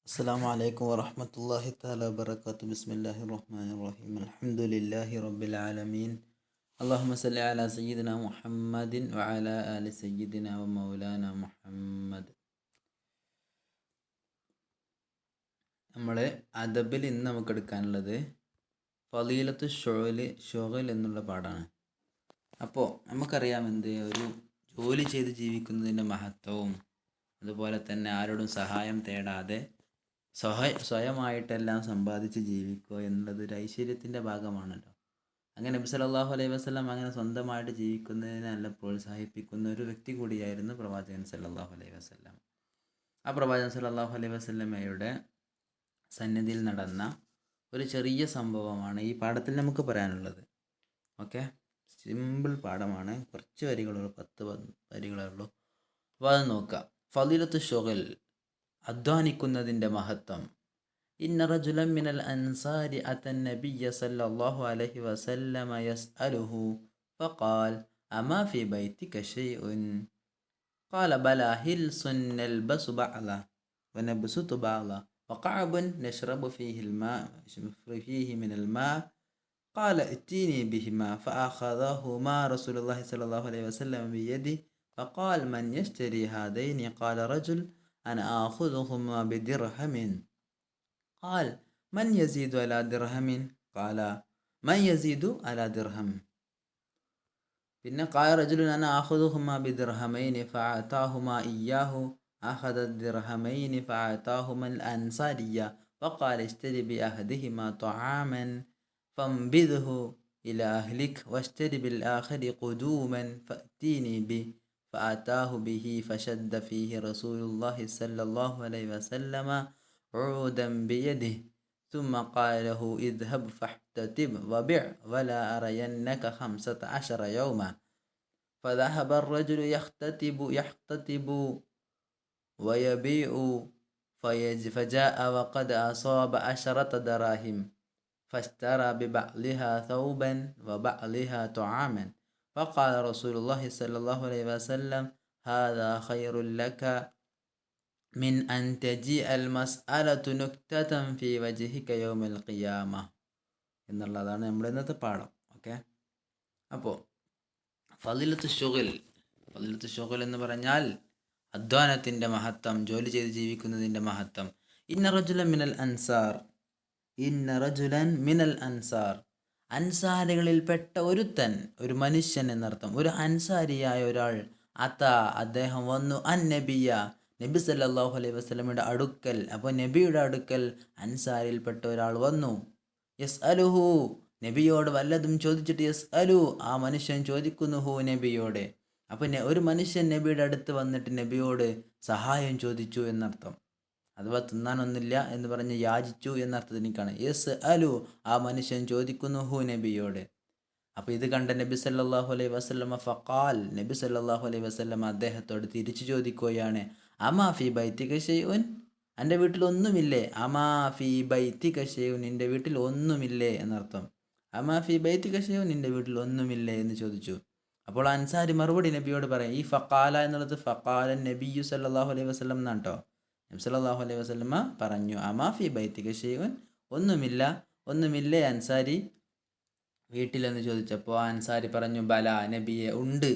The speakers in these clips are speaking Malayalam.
السلام عليكم ورحمة الله تعالى وبركاته. بسم الله الرحمن الرحيم. الحمد لله رب العالمين. اللهم صل على سيدنا محمد وعلى آل سيدنا ومولانا محمد. നമ്മൾ അദബിൽ ഇന്ന് നമുക്ക് എടുക്കാനുള്ളത് ഫളീലത്തു ഷുഗൽ എന്നുള്ള പാഠമാണ്. അപ്പോൾ നമുക്കറിയാം ഒരു ജോലി ചെയ്ത് ജീവിക്കുന്നതിൻ്റെ മഹത്വവും അതുപോലെ തന്നെ ആരോടും സഹായം തേടാതെ സ്വയമായിട്ടെല്ലാം സമ്പാദിച്ച് ജീവിക്കുക എന്നുള്ളത് ഒരു ഐശ്വര്യത്തിൻ്റെ ഭാഗമാണല്ലോ. അങ്ങനെ നബി സല്ലല്ലാഹു അലൈഹി വസല്ലം അങ്ങനെ സ്വന്തമായിട്ട് ജീവിക്കുന്നതിനെല്ലാം പ്രോത്സാഹിപ്പിക്കുന്ന ഒരു വ്യക്തി കൂടിയായിരുന്നു പ്രവാചകൻ സല്ലല്ലാഹു അലൈഹി വസല്ലം. ആ പ്രവാചകൻ സല്ലല്ലാഹു അലൈഹി വസല്ലമയുടെ സന്നിധിയിൽ നടന്ന ഒരു ചെറിയ സംഭവമാണ് ഈ പാഠത്തിൽ നമുക്ക് പറയാനുള്ളത്. ഓക്കെ, സിമ്പിൾ പാഠമാണ്, കുറച്ച് വരികളുള്ളൂ, 10 വരികളേ ഉള്ളൂ. അപ്പോൾ അത് നോക്കാം. ഫളീലത്തു ഷുഗൽ, അധ്വാനിക്കുന്നതിൻ്റെ മഹത്വം. ഇന്ന റജുലൻ മിനൽ അൻസാരി അത നബിയ സല്ലല്ലാഹു അലൈഹി വസല്ലമ യസ്അലുഹു ഫഖാൽ അമാ ഫി ബൈതിക ശൈഉൻ ഖാല ബലാ ഹിൽസുൻ നൽബസു ബഅല വനബ്സുതു ബഅല വഖഅബുൻ നശ്റബു ഫീഹി മിനൽ മാ قال ائتيني بهما فأخذهما رسول الله صلى الله عليه وسلم بيده فقال من يشتري هذين؟ قال رجل أنا آخذهما بدرهم. قال من يزيد على درهم؟ قال من يزيد على درهم. പിന്നെ قال رجل أنا آخذهما بدرهمين فأعطاهما إياه. أخذ الدرهمين فأعطاهما الأنصارية فقال اشتري بأحدهما طعاما فانبذه إلى أهلك واشتري بالآخر قدوما فأتيني به فأتاه به فشد فيه رسول الله صلى الله عليه وسلم عودا بيده ثم قال له اذهب فاحتتب وبع ولا أرينك 15 يوما. فذهب الرجل يحتتب ويبيع فجاء وقد أصاب 10 دراهم فاشترى ببعلها ثوبا وبعلها طعاما. فقال رسول الله صلى الله عليه وسلم هذا خير لك من أن تجيء المسألة نكتة في وجهك يوم القيامة എന്നുള്ളതാണ് നമ്മുടെ ഇന്നത്തെ പാഠം. ഓക്കെ, അപ്പോൾ ഫളീലത്തു ഷുഗൽ എന്ന് പറഞ്ഞാൽ അധ്വാനത്തിൻ്റെ മഹത്വം, ജോലി ചെയ്ത് ജീവിക്കുന്നതിൻ്റെ മഹത്വം. ഇന്ന റജുലൻ മിനൽ അൻസാർ, അൻസാരികളിൽപ്പെട്ട ഒരുത്തൻ, ഒരു മനുഷ്യൻ എന്നർത്ഥം, ഒരു അൻസാരിയായ ഒരാൾ. അദ്ദേഹം വന്നു നബി സല്ലല്ലാഹു അലൈഹി വസല്ലമയുടെ അടുക്കൽ. അപ്പോൾ നബിയുടെ അടുക്കൽ അൻസാരിൽപ്പെട്ട ഒരാൾ വന്നു. യസ്അലുഹു, നബിയോട് വല്ലതും ചോദിച്ചിട്ട് യസ്അലു, ആ മനുഷ്യൻ ചോദിക്കുന്നു ഹു, നബിയോട്. അപ്പോൾ ഒരു മനുഷ്യൻ നബിയുടെ അടുത്ത് വന്നിട്ട് നബിയോട് സഹായം ചോദിച്ചു എന്നർത്ഥം. അഥവാ തിന്നാനൊന്നില്ല എന്ന് പറഞ്ഞ് യാചിച്ചു എന്നർത്ഥത്തിലേക്കാണ് യസ്അലു, ആ മനുഷ്യൻ ചോദിക്കുന്നു ഹു, നബിയോട്. അപ്പോൾ ഇത് കണ്ട നബി സല്ലല്ലാഹു അലൈഹി വസല്ലമ ഫഖാൽ, നബി സല്ലല്ലാഹു അലൈഹി വസല്ലമ അദ്ദേഹത്തോട് തിരിച്ചു ചോദിക്കുകയാണ്, അമാ ഫി ബൈതിക ശൈഉൻ, എൻ്റെ വീട്ടിൽ ഒന്നുമില്ലേ? അമാ ഫി ബൈതിക ശൈഉൻ, നിൻ്റെ വീട്ടിൽ ഒന്നുമില്ലേ എന്നർത്ഥം. അമാ ഫി ബൈതിക ശൈഉൻ, നിൻ്റെ വീട്ടിൽ ഒന്നുമില്ലേ എന്ന് ചോദിച്ചു. അപ്പോൾ അൻസാരി മറുപടി നബിയോട് പറയും. ഈ ഫഖാല എന്നുള്ളത് ഫഖാല നബിയു സല്ലല്ലാഹു അലൈഹി വസല്ലം എന്നാണ് കേട്ടോ. നബി സല്ലല്ലാഹു അലൈഹി വസല്ലമ പറഞ്ഞു അമാ ഫി ബൈതിക ശൈഉൻ, ഒന്നുമില്ലേ അൻസാരി വീട്ടിലെന്ന് ചോദിച്ചപ്പോൾ അൻസാരി പറഞ്ഞു ബല, നബിയെ ഉണ്ട്,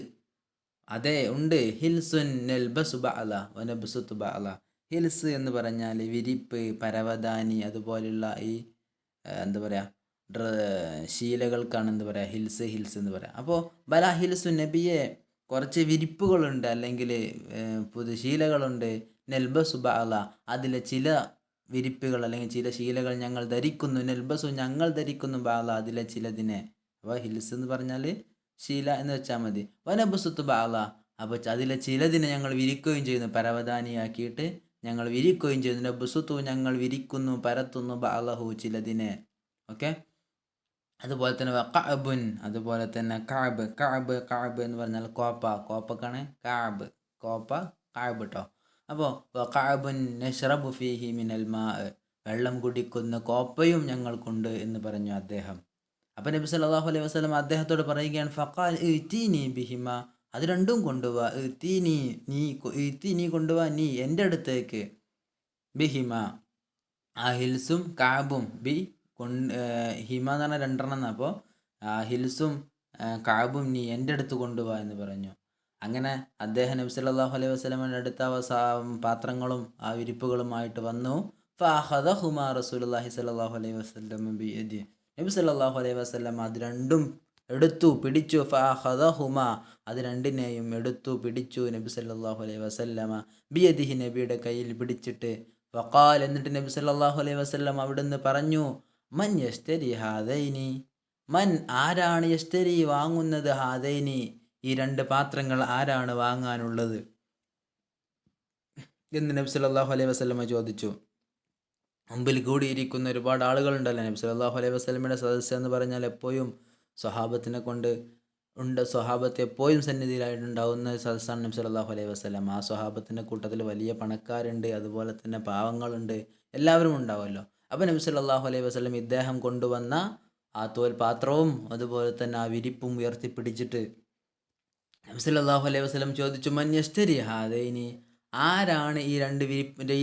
അതെ ഉണ്ട്. ഹിൽസുൻ നൽബസു ബഅല വനബ്സുതു ബഅല. ഹിൽസ് എന്ന് പറഞ്ഞാൽ വിരിപ്പ്, പരവതാനി, അതുപോലുള്ള ഈ എന്താ പറയുക ശീലകൾക്കാണ് എന്ത് പറയുക ഹിൽസ് എന്ന് പറയാം. അപ്പോൾ ബല ഹിൽസു, നബിയെ കുറച്ച് വിരിപ്പുകളുണ്ട്, അല്ലെങ്കിൽ ശീലകളുണ്ട്. നെൽബസു ബഅല, അതിലെ ചില വിരിപ്പുകൾ അല്ലെങ്കിൽ ചില ശീലകൾ ഞങ്ങൾ ധരിക്കുന്നു. നെൽബസു, ഞങ്ങൾ ധരിക്കുന്നു. ബഅല, അതിലെ ചിലതിനെ. അപ്പോൾ ഹിൽസ് എന്ന് പറഞ്ഞാൽ ശീല എന്ന് വെച്ചാൽ മതി. വനബ്സുതു ബഅല, അപ്പോൾ അതിലെ ചിലതിനെ ഞങ്ങൾ വിരിക്കുകയും ചെയ്യുന്നു, പരവതാനിയാക്കിയിട്ട് ഞങ്ങൾ വിരിക്കുകയും ചെയ്യുന്നു. നബ്സുതു, ഞങ്ങൾ വിരിക്കുന്നു, പരത്തുന്നു. ബഅലഹു, ചിലതിനെ. ഓക്കെ, അതുപോലെ തന്നെ വഖഅബുൻ, അതുപോലെ തന്നെ കഅബ് എന്ന് പറഞ്ഞാൽ കോപ്പക്കാണ് കോപ്പ കേട്ടോ. അപ്പോൾ വഖഅബുൻ നശ്റബു ഫീഹി മിനൽ മാ, വെള്ളം കുടിക്കുന്ന കോപ്പയും ഞങ്ങൾക്കുണ്ട് എന്ന് പറഞ്ഞു അദ്ദേഹം. അപ്പോൾ നബി സല്ലല്ലാഹു അലൈഹി വസല്ലം അദ്ദേഹത്തോട് പറയുകയാണ് ഫഖാൽ ഇഅ്തീനി ബിഹിമ, അത് രണ്ടും കൊണ്ടുപോവാ. നീ കൊണ്ടുപോവാ, നീ എൻ്റെ അടുത്തേക്ക്. ബിഹിമ, ആ ഹിൽസും കാബും ഹിമ എന്ന് പറഞ്ഞാൽ രണ്ടെണ്ണം. അപ്പോൾ ആ ഹിൽസും കാബും നീ എൻ്റെ അടുത്ത് കൊണ്ടുപോവാ എന്ന് പറഞ്ഞു. അങ്ങനെ അദ്ദേഹം നബി സല്ലല്ലാഹു അലൈഹി വസല്ലമയുടെ അടുത്ത പാത്രങ്ങളും ആ വിരിപ്പുകളുമായിട്ട് വന്നു. ഫഅഖദഹുമാ റസൂലുള്ളാഹി സ്വല്ലല്ലാഹു അലൈഹി വസല്ലം ബിയദിഹി. നബി സല്ലല്ലാഹു അലൈഹി വസല്ലം അത് രണ്ടും എടുത്തു പിടിച്ചു. ഫഅഖദഹുമാ, അത് രണ്ടിനെയും എടുത്തു പിടിച്ചു നബി സല്ലല്ലാഹു അലൈഹി വസല്ലമ ബിയദിഹി, നബിയുടെ കയ്യിൽ പിടിച്ചിട്ട്. വഖാൽ, എന്നിട്ട് നബി സല്ലല്ലാഹു അലൈഹി വസല്ലം അവിടുന്ന് പറഞ്ഞു, മൻ യശ്തരി ഹാദൈനി, മൻ ആരാണ്, യശ്തരി വാങ്ങുന്നത്, ഹാദൈനി ഈ രണ്ട് പാത്രങ്ങൾ ആരാണ് വാങ്ങാനുള്ളത് എന്ന് നബി സല്ലല്ലാഹു അലൈഹി വസല്ലമ ചോദിച്ചു. മുമ്പിൽ കൂടിയിരിക്കുന്ന ഒരുപാട് ആളുകളുണ്ടല്ലോ. നബി സല്ലല്ലാഹു അലൈഹി വസല്ലമയുടെ സദസ്സ് എന്ന് പറഞ്ഞാൽ എപ്പോഴും സ്വഹാബത്തിനെ കൊണ്ട് സ്വഹാബത്ത് എപ്പോഴും സന്നിധിയിലായിട്ടുണ്ടാവുന്ന സദസ്സാണ് നബി സല്ലല്ലാഹു അലൈഹി വസല്ലം. ആ സ്വഹാബത്തിൻ്റെ കൂട്ടത്തിൽ വലിയ പണക്കാരുണ്ട്, അതുപോലെ തന്നെ പാവങ്ങളുണ്ട്, എല്ലാവരും ഉണ്ടാവുമല്ലോ. അപ്പോൾ നബി സല്ലല്ലാഹു അലൈഹി വസല്ലം ഇദ്ദേഹം കൊണ്ടുവന്ന ആ പാത്രവും അതുപോലെ തന്നെ ആ വിരിപ്പും ഉയർത്തിപ്പിടിച്ചിട്ട് നബി സല്ലല്ലാഹു അലൈഹി വസല്ലം ചോദിച്ചു, മൻ യശ്തരി ഹാദൈനി, ആരാണ് ഈ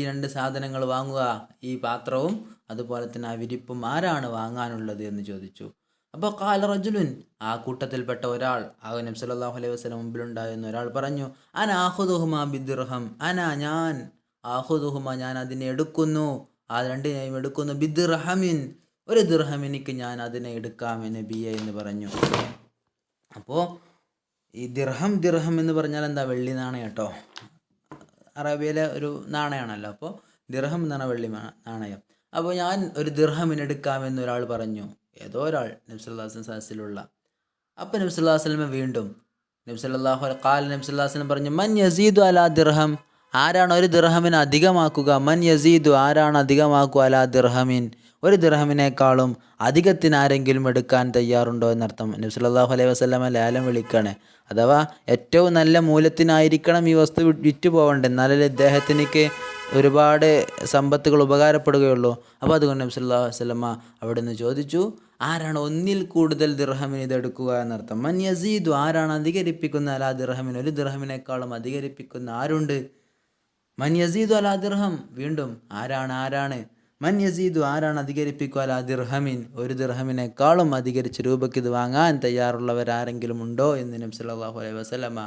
രണ്ട് സാധനങ്ങൾ വാങ്ങുക, ഈ പാത്രവും അതുപോലെ തന്നെ ആ വിരിപ്പും ആരാണ് വാങ്ങാനുള്ളത് എന്ന് ചോദിച്ചു. അപ്പോൾ ഖാല റജുലുൻ, ആ കൂട്ടത്തിൽപ്പെട്ട ഒരാൾ, ആ നബി സല്ലല്ലാഹു അലൈഹി വസല്ലം മുമ്പിലുണ്ടായിരുന്ന ഒരാൾ പറഞ്ഞു, അന ആഖുദുഹുമാ ബിദ്ദിർഹം, ഞാൻ ആഖുദുഹുമാ, ഞാൻ അതിനെ എടുക്കുന്നു, ആ രണ്ടിനെയും എടുക്കുന്നു, ബിദ്ദിർഹമിൻ, ഒരു ദിർഹം എനിക്ക് ഞാൻ അതിനെ എടുക്കാം നബിയെ എന്ന് പറഞ്ഞു. അപ്പോൾ ഈ ദിർഹം എന്ന് പറഞ്ഞാൽ എന്താ, വെള്ളി നാണയം കേട്ടോ. അറേബ്യയിലെ ഒരു നാണയമാണല്ലോ. അപ്പോൾ ദിർഹം എന്ന് പറഞ്ഞാൽ വെള്ളി നാണയം. അപ്പോൾ ഞാൻ ഒരു ദിർഹമിന് എടുക്കാമെന്ന് ഒരാൾ പറഞ്ഞു, ഏതോ ഒരാൾ നബി സല്ലല്ലാഹു അലൈഹി വസല്ലം സദസ്സിലുള്ള. അപ്പോൾ നബി സല്ലല്ലാഹു അലൈഹി വസല്ലം വീണ്ടും നബി സല്ലല്ലാഹു അലൈഹി വസല്ലം പറഞ്ഞു, മൻ യസീദു അലാ ദിർഹം, ആരാണ് ഒരു ദിർഹമിന് അധികമാക്കുക, മൻ യസീദു, ആരാണ് അധികമാക്കുക, അലാ ദിർഹമിൻ, ഒരു ദിർഹമിനേക്കാളും അധികത്തിന് ആരെങ്കിലും എടുക്കാൻ തയ്യാറുണ്ടോ എന്നർത്ഥം. നബി സല്ലല്ലാഹു അലൈഹി വസല്ലം ലേലം വിളിക്കുകയാണ്. അഥവാ ഏറ്റവും നല്ല മൂല്യത്തിനായിരിക്കണം ഈ വസ്തു വിറ്റ് പോകേണ്ടത്, എന്നാലേ ഇദ്ദേഹത്തിനേക്ക് ഒരുപാട് സമ്പത്തുകൾ ഉപകാരപ്പെടുകയുള്ളൂ. അപ്പോൾ അതുകൊണ്ട് നബി സല്ലല്ലാഹു അലൈഹി വസല്ലം അവിടെ നിന്ന് ചോദിച്ചു, ആരാണ് ഒന്നിൽ കൂടുതൽ ദിർഹമിന് ഇതെടുക്കുക എന്നർത്ഥം. മൻ യസീദു, ആരാണ് അധികരിപ്പിക്കുന്ന, അലാ ദിർഹമിൻ, ഒരു ദിർഹമിനേക്കാളും അധികരിപ്പിക്കുന്ന ആരുണ്ട്. മൻ യസീദു അലാ ദിർഹം, വീണ്ടും ആരാണ് മൻ യസീദു, ആരാണ് അധികരിപ്പിക്കുക, അലാ ദിർഹമിൻ, ഒരു ദിർഹമിനേക്കാളും അധികരിച്ച് രൂപയ്ക്ക് ഇത് വാങ്ങാൻ തയ്യാറുള്ളവരാരെങ്കിലും ഉണ്ടോ എന്ന് നബി സല്ലല്ലാഹു അലൈഹി വസല്ലമ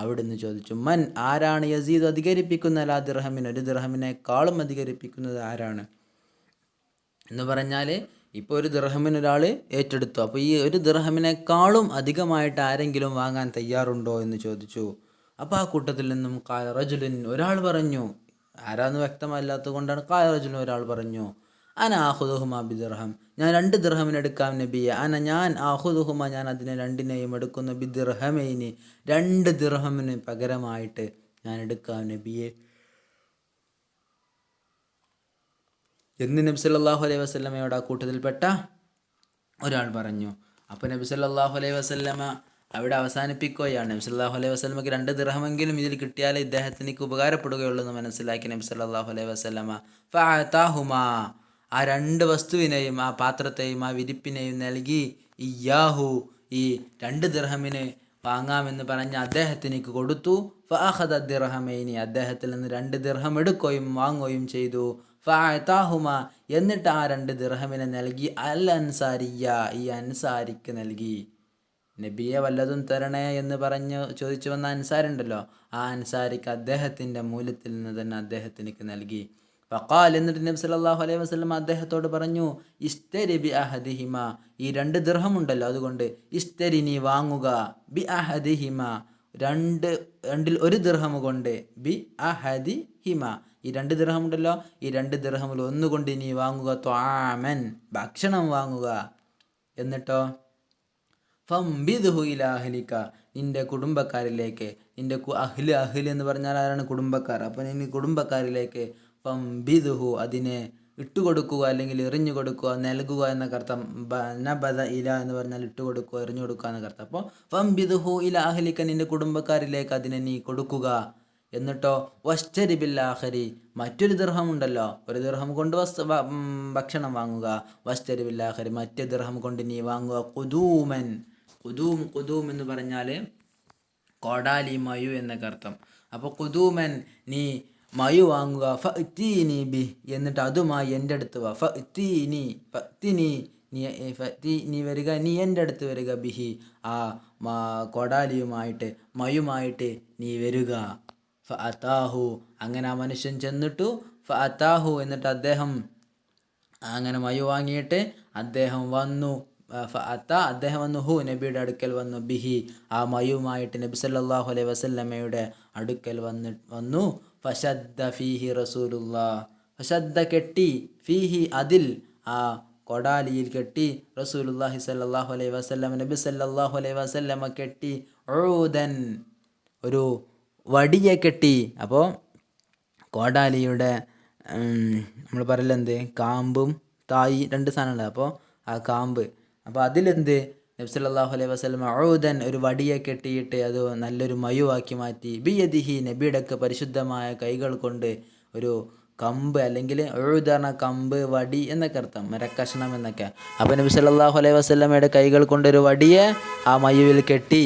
അവിടുന്ന് ചോദിച്ചു. മൻ, ആരാണ് യസീദു അധികരിപ്പിക്കുന്ന, അലാ ദിർഹമിൻ, ഒരു ദിർഹമിനേക്കാളും അധികരിപ്പിക്കുന്നത് ആരാണ് എന്ന് പറഞ്ഞാൽ, ഇപ്പോൾ ഒരു ദിർഹമിന് ഒരാൾ ഏറ്റെടുത്തു. അപ്പോൾ ഈ ഒരു ദിർഹമിനേക്കാളും അധികമായിട്ട് ആരെങ്കിലും വാങ്ങാൻ തയ്യാറുണ്ടോ എന്ന് ചോദിച്ചു. അപ്പോൾ ആ കൂട്ടത്തിൽ നിന്നും ഖാല റജുലുൻ, ഒരാൾ പറഞ്ഞു, ആരാന്ന് വ്യക്തമല്ലാത്തത് കൊണ്ടാണ് ഖാല റജുലുൻ, ഒരാൾ പറഞ്ഞു, അന ആഖുദുഹുമാ ബിദിർഹം, ഞാൻ 2 ദിർഹമിന് എടുക്കാം നബിയെ. ഞാൻ ആഖുദുഹുമാ, ഞാൻ അതിനെ രണ്ടിനെയും എടുക്കുന്നു, ബിദിർഹമൈനി, 2 ദിർഹമിന് പകരമായിട്ട് ഞാൻ എടുക്കാം നബിയെ എന്ന് നബി സല്ലല്ലാഹു അലൈഹി വസല്ലമയോട് ആ കൂട്ടത്തിൽപ്പെട്ട ഒരാൾ പറഞ്ഞു. അപ്പോൾ നബി സല്ലല്ലാഹു അലൈഹി വസല്ലമ അവിടെ അവസാനിപ്പിക്കുകയാണ്. നബി സല്ലല്ലാഹു അലൈഹി വസല്ലമക്ക് 2 ദിർഹമെങ്കിലും ഇതിൽ കിട്ടിയാലേ ഇദ്ദേഹത്തിനേക്ക് ഉപകാരപ്പെടുകയുള്ളൂ എന്ന് മനസ്സിലാക്കി നബി സല്ലല്ലാഹു അലൈഹി വസല്ലമ ഫഅതാഹുമാ, ആ 2 വസ്തുവിനെയും, ആ പാത്രത്തെയും ആ വിരിപ്പിനെയും നൽകി. ഇയ്യാഹു, ഈ 2 ദിർഹമിന് വാങ്ങാമെന്ന് പറഞ്ഞ് അദ്ദേഹത്തിനേക്ക് കൊടുത്തു. ഫഅഖദ ദിർഹമൈനി, അദ്ദേഹത്തിൽ നിന്ന് 2 ദിർഹം എടുക്കുകയും വാങ്ങുകയും ചെയ്തു. ഫഅതാഹുമ, എന്നിട്ട് ആ 2 ദിർഹമിനെ നൽകി. അൽ അൻസാരിയ, ഈ അൻസാരിക്ക് നൽകി. നബിയെ വല്ലതും തരണേ എന്ന് പറഞ്ഞ് ചോദിച്ചു വന്ന അൻസാരുണ്ടല്ലോ, ആ അൻസാരിക്ക് അദ്ദേഹത്തിൻ്റെ മൂല്യത്തിൽ നിന്ന് തന്നെ അദ്ദേഹത്തിനേക്ക് നൽകി. ഫഖാൽ, എന്നിട്ട് നബി സല്ലല്ലാഹു അലൈഹി വസല്ലം അദ്ദേഹത്തോട് പറഞ്ഞു, ഇസ്തരി ബി അഹദിഹിമ, ഈ 2 ദിർഹമുണ്ടല്ലോ, അതുകൊണ്ട് ഇസ്തരി, നീ വാങ്ങുക, ബി അഹദിഹിമ, രണ്ടിൽ ഒരു ദിർഹം കൊണ്ട്, ബി അഹദിഹിമ, ഈ 2 ദിർഹമുണ്ടല്ലോ, ഈ 2 ദിർഹമിൽ ഒന്നുകൊണ്ട് നീ വാങ്ങുക, ത്വാമൻ, ഭക്ഷണം വാങ്ങുക. എന്നിട്ടോ ഫംബിദ്ഹു ഇലാ അഹ്ലിക, നിൻ്റെ കുടുംബക്കാരിലേക്ക്, നിൻ്റെ അഹ്ല് എന്ന് പറഞ്ഞാൽ ആരാണ്, കുടുംബക്കാർ. അപ്പോൾ നീ കുടുംബക്കാരിലേക്ക് ഫംബിദ്ഹു, അതിനെ ഇട്ടുകൊടുക്കുക, അല്ലെങ്കിൽ എറിഞ്ഞു കൊടുക്കുക, നൽകുക എന്നൊക്കെ അർത്ഥം. നബദ ഇല എന്ന് പറഞ്ഞാൽ ഇട്ടുകൊടുക്കുക, എറിഞ്ഞു കൊടുക്കുക എന്നൊക്കെ അർത്ഥം. അപ്പോൾ ഫംബിദ്ഹു ഇലാ അഹ്ലിക, നിൻ്റെ കുടുംബക്കാരിലേക്ക് അതിനെ നീ കൊടുക്കുക. എന്നിട്ടോ വശ്തരി ബിൽ ആഖിരി, മറ്റൊരു ദിർഹം ഉണ്ടല്ലോ, ഒരു ദിർഹം കൊണ്ട് ഭക്ഷണം വാങ്ങുക. വശ്തരി ബിൽ ആഖിരി, മറ്റേ ദിർഹം കൊണ്ട് നീ വാങ്ങുക. ഖുദൂമൻ, ഖുദൂം എന്ന് പറഞ്ഞാൽ കോടാലി, മയു എന്നൊക്കെ അർത്ഥം. അപ്പോൾ ഖുദൂമൻ, നീ മയു വാങ്ങുക, ഫഅ്തീനി ബി, എന്നിട്ട് അതുമായി എൻ്റെ അടുത്ത് വാ, ഫഅ്തീനി ഫഅ്തിനി, നീ വരിക, നീ എൻ്റെ അടുത്ത് വരിക, ബിഹി, ആ കൊടാലിയുമായിട്ട്, മയുമായിട്ട് നീ വരിക. ഫഅതാഹു, അങ്ങനെ ആ മനുഷ്യൻ ചെന്നിട്ടു, ഫഅതാഹു, എന്നിട്ട് അദ്ദേഹം അങ്ങനെ മയു വാങ്ങിയിട്ട് അദ്ദേഹം വന്നു. അദ്ദേഹം വന്നു, ഹു, നബിയുടെ അടുക്കൽ വന്നു, ബിഹി, ആ മയുമായിട്ട് നബി സല്ലല്ലാഹു അലൈഹി വസല്ലമയുടെ അടുക്കൽ വന്നു. ഫശദ്ദ ഫീഹി റസൂലുള്ളാഹ്, ഫശദ്ദ കെട്ടി, ഫീഹി അതിൽ, ആ കൊടാലിയിൽ കെട്ടി, റസൂലുള്ളാഹി സല്ലല്ലാഹു അലൈഹി വസല്ലം, നബി സല്ലല്ലാഹു അലൈഹി വസല്ലമ കെട്ടി, ഉഊദൻ, ഒരു വടിയെ കെട്ടി. അപ്പോൾ കോടാലിയുടെ നമ്മൾ പറയലെന്ത്, കാമ്പും തായി രണ്ട് സാധനമുണ്ട്. അപ്പോൾ ആ കാമ്പ്, അപ്പോൾ അതിലെന്ത്, നബി സല്ലല്ലാഹു അലൈഹി വസല്ലം ഉഊദൻ, ഒരു വടിയെ കെട്ടിയിട്ട് അത് നല്ലൊരു മയുവാക്കി മാറ്റി. ബിയദിഹി, നബിയുടെ പരിശുദ്ധമായ കൈകൾ കൊണ്ട് ഒരു കമ്പ്, അല്ലെങ്കിൽ ഉഊദ് പറഞ്ഞ കമ്പ്, വടി എന്നൊക്കെ അർത്ഥം, മരക്കഷ്ണം എന്നൊക്കെ. അപ്പോൾ നബി സല്ലല്ലാഹു അലൈഹി വസല്ലമയുടെ കൈകൾ കൊണ്ടൊരു വടിയെ ആ മയുവിൽ കെട്ടി.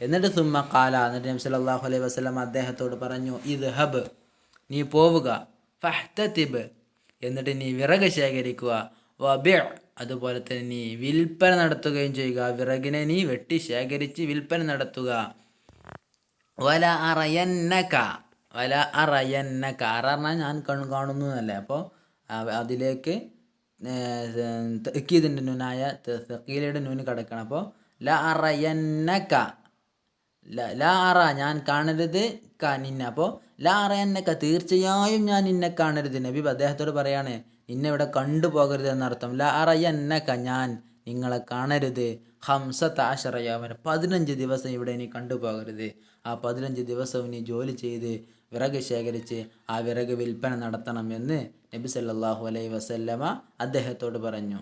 എന്നിട്ട് സുമ്മ ഖാല, എന്നിട്ട് നബി സല്ലല്ലാഹു അലൈഹി വസല്ലം അദ്ദേഹത്തോട് പറഞ്ഞു, ഇദ്ഹബ്, നീ പോവുക, ഫഹ്തതിബ്, എന്നിട്ട് നീ വിറക് ശേഖരിക്കുക, വബിഅ, അതുപോലെ തന്നെ നീ വിൽപ്പന നടത്തുകയും ചെയ്യുക, വിറകിനെ നീ വെട്ടി ശേഖരിച്ച് വിൽപ്പന നടത്തുക. വല അറയന്നക, വല അറയന്നക, പറഞ്ഞാൽ ഞാൻ കാണുന്നു എന്നല്ലേ. അപ്പോൾ അതിലേക്ക് തഅക്കീദിൻ്റെ നൂനായ തഖീലയുടെ നൂന് കിടക്കണം. അപ്പോൾ ല അറയന്നക, ലാ അറ, ഞാൻ കാണരുത്, ക, നിന്നെ. അപ്പോൾ ലാ അറയന്നക, തീർച്ചയായും ഞാൻ നിന്നെ കാണരുത്. നബി അദ്ദേഹത്തോട് പറയാണ്, നിന്നെ ഇവിടെ കണ്ടുപോകരുത് എന്നർത്ഥം. ലാ അറയന്നക, ഞാൻ നിങ്ങളെ കാണരുത്. 15 യൗമൻ, 15 ദിവസം ഇവിടെ നീ കണ്ടുപോകരുത്. ആ 15 ദിവസവും നീ ജോലി ചെയ്ത് വിറക് ശേഖരിച്ച് ആ വിറക് വിൽപ്പന നടത്തണം എന്ന് നബി സല്ലല്ലാഹു അലൈഹി വസല്ലമ അദ്ദേഹത്തോട് പറഞ്ഞു.